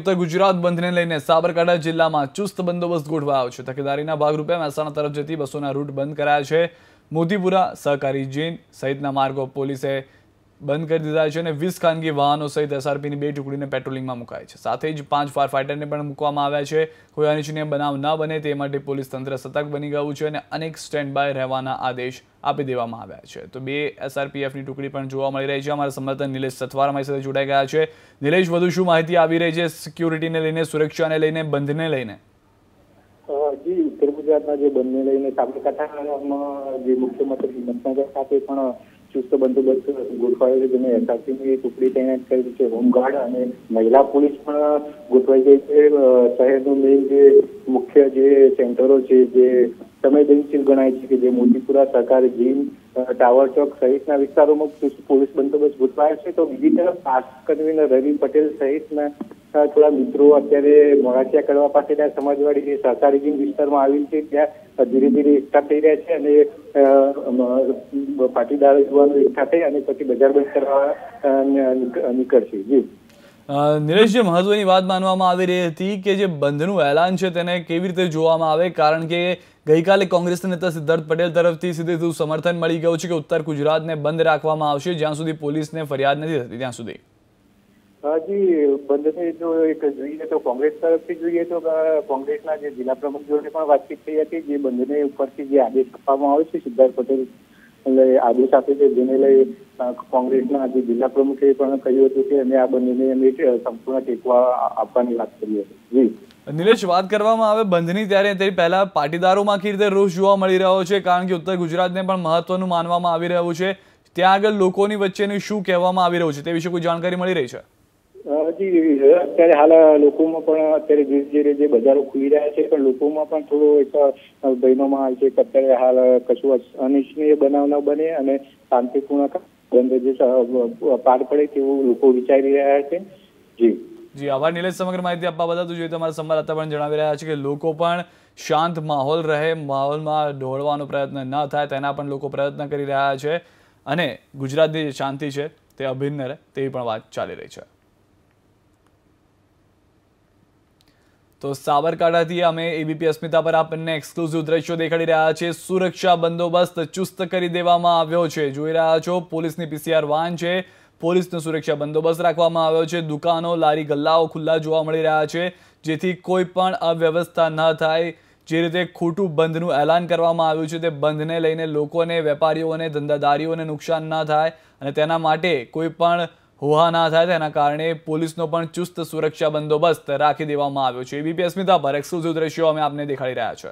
ઉત્તર ગુજરાત બંધને લઈને સાબરકાંઠા જિલ્લામાં ચુસ્ત બંદોબસ્ત ગોઠવાયો છે। તકેદારીના ભાગરૂપે મહેસાણા તરફ જતી બસોના રૂટ બંધ કરાયા છે। મોતીપુરા, સહકારી જૈન સહિતના માર્ગો પોલીસે બંધ કરી દીધા છે અને 20 ખાનગી વાહનો સહિત એસઆરપીની 2 ટુકડીને પેટ્રોલિંગમાં મુકાઈ છે। સાથે જ 5 ફાયર ફાઇટરને પણ મૂકવામાં આવ્યા છે। કોઈ અનિચ્છનીય બનાવ ન બને તે માટે પોલીસ તંત્ર સતર્ક બની ગયું છે અને અનેક સ્ટેન્ડ બાય રહેવાના આદેશ આપી દેવામાં આવ્યા છે। તો 2 એસઆરપીએફની ટુકડી પણ જોવા મળી રહી છે। અમારા સંવાદદાતા નિલેશ સથવાર અમારી સાથે જોડાઈ ગયા છે। નિલેશ, વધુ શું માહિતી આવી રહી છે સિક્યુરિટીને લઈને, સુરક્ષાને લઈને, બંધને લઈને? જી, ઉત્તર ગુજરાતના જે બંધને લઈને સાબરકાંઠામાં જે મુખ્ય મથક હિંમતનગર ખાતે પણ ચુસ્ત બંદોબસ્ત ગોઠવાયો છે, જેને એસઆરપીની ટુકડી તૈનાત કરી છે। હોમગાર્ડ અને મહિલા પોલીસ પણ ગોઠવાઈ ગઈ છે। શહેરનું મેઇન જે મુખ્ય જે સેન્ટરો છે જે સંવેદનશીલ ગણાય છે કે જે મોતીપુરા, સહકારી જૈન, ટાવર ચોક સહિતના વિસ્તારોમાં પોલીસ બંદોબસ્ત ગોઠવાયો છે। તો બીજી તરફ પાસ કન્વીનર રવિ પટેલ સહિતના થોડા મિત્રો અત્યારે મોરાચિયા કડવા પાસેના સમાજવાડી જે સહકારી જૈન વિસ્તારમાં આવેલ છે ત્યાં ધીરે ધીરે એકઠા થઈ રહ્યા છે અને પાટીદાર યુવાનો એકઠા થઈ અને પછી બજાર બંધ કરવા નીકળશે। જી નિલેશ, જે મહત્વની વાત માનવામાં આવી રહી હતી કે જે બંધનું એલાન છે તેને કેવી રીતે જોવામાં આવે, કારણ કે ગઈકાલે કોંગ્રેસના નેતા સિદ્ધાર્થ પટેલ તરફથી સીધું સમર્થન મળી ગયું છે કે ઉત્તર ગુજરાતને બંધ રાખવામાં આવશે જ્યાં સુધી પોલીસને ફરિયાદ નથી થતી ત્યાં સુધી। જી, બંધને જો એક જોઈએ તો કોંગ્રેસ તરફથી જોઈએ તો કોંગ્રેસના જે જિલ્લા પ્રમુખ જોડે પણ વાતચીત થઈ હતી। જે બંધને ઉપરથી જે આદેશ આપવામાં આવે છે સિદ્ધાર્થ પટેલ આદેશ આપે છે, જેને લઈ કોંગ્રેસના જે જિલ્લા પ્રમુખે પણ કહ્યું હતું કે અમે આ બંધને અમે સંપૂર્ણ ટેકો આપવાની વાત કરી હતી। જી નિલેશ, વાત કરવામાં આવે બંધની ત્યારે તે પહેલા પાટીદારોમાં કેવી રીતે રોષ જોવા મળી રહ્યો છે, કારણ કે ઉત્તર ગુજરાતને પણ મહત્વનું માનવામાં આવી રહ્યું છે, ત્યાં આગળ લોકોની વચ્ચેનું શું કહેવામાં આવી રહ્યું છે તે વિશે કોઈ જાણકારી મળી રહી છે? જી, અત્યારે હાલ લોકોમાં પણ અત્યારે ધીરે ધીરે જે બજારો ખુલી રહ્યા છે પણ લોકોમાં પણ થોડો એક ભયનો માહોલ છે કે અત્યારે હાલ કશું અનિચ્છનીય બનાવ ન બને અને શાંતિપૂર્ણ બંધ જે પાર પડે તેવું લોકો વિચારી રહ્યા છે। જી, આભાર નિલેશ સમગ્ર માહિતી આપવા બદલ। તો જોઈએ તમારા સંવાદદાતા પણ જણાવી રહ્યા છે કે લોકો પણ શાંત માહોલ રહે, માહોલમાં ઢોળવાનો પ્રયત્ન ન થાય તેના પણ લોકો પ્રયત્ન કરી રહ્યા છે અને ગુજરાતની જે શાંતિ છે તે અભિન્ન રહે તેવી પણ વાત ચાલી રહી છે। તો સાબરકાંઠાથી અમે એબીપી અસ્મિતા પર આપણને એક્સક્લુઝિવ દ્રશ્યો દેખાડી રહ્યા છે। સુરક્ષા બંદોબસ્ત ચુસ્ત કરી દેવામાં આવ્યો છે। જોઈ રહ્યા છો પોલીસની પીસીઆર વાન છે, પોલીસનો સુરક્ષા બંદોબસ્ત રાખવામાં આવ્યો છે। દુકાનો, લારી ગલ્લાઓ ખુલ્લા જોવા મળી રહ્યા છે જેથી કોઈ પણ અવ્યવસ્થા ન થાય। જે રીતે ખોટું બંધનું એલાન કરવામાં આવ્યું છે તે બંધને લઈને લોકોને, વેપારીઓને, ધંધાદારીઓને નુકસાન ન થાય અને તેના માટે કોઈ પણ હોવા ના થાય તેના કારણે પોલીસનો પણ ચુસ્ત સુરક્ષા બંદોબસ્ત રાખી દેવામાં આવ્યો છે। એબીપી અસ્મિતા પર એક્સક્લુઝિવ દ્રશ્યો અમે આપને દેખાડી રહ્યા છે।